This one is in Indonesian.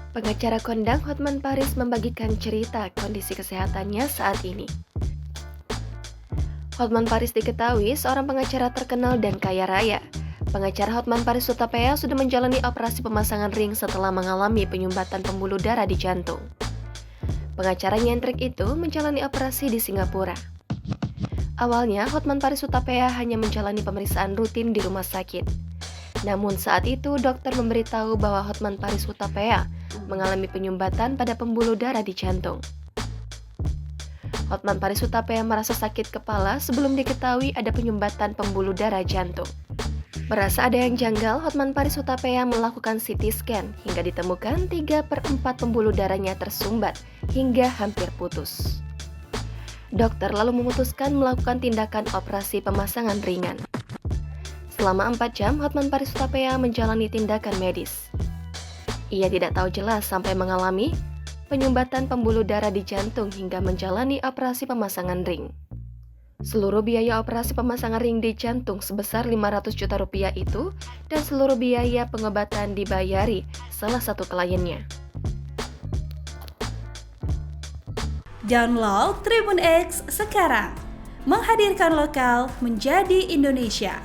Pengacara kondang Hotman Paris membagikan cerita kondisi kesehatannya saat ini. Hotman Paris diketahui seorang pengacara terkenal dan kaya raya. Pengacara Hotman Paris Hutapea sudah menjalani operasi pemasangan ring setelah mengalami penyumbatan pembuluh darah di jantung. Pengacara nyentrik itu menjalani operasi di Singapura. Awalnya, Hotman Paris Hutapea hanya menjalani pemeriksaan rutin di rumah sakit. Namun saat itu, dokter memberitahu bahwa Hotman Paris Hutapea mengalami penyumbatan pada pembuluh darah di jantung. Hotman Paris Hutapea merasa sakit kepala sebelum diketahui ada penyumbatan pembuluh darah jantung. Merasa ada yang janggal, Hotman Paris Hutapea melakukan CT scan hingga ditemukan 3/4 pembuluh darahnya tersumbat hingga hampir putus. Dokter lalu memutuskan melakukan tindakan operasi pemasangan ringan. Selama 4 jam, Hotman Paris Hutapea menjalani tindakan medis. Ia tidak tahu jelas sampai mengalami penyumbatan pembuluh darah di jantung hingga menjalani operasi pemasangan ring. Seluruh biaya operasi pemasangan ring di jantung sebesar 500 juta rupiah itu dan seluruh biaya pengobatan dibayari salah satu kliennya. Download Tribun X sekarang, menghadirkan lokal menjadi Indonesia.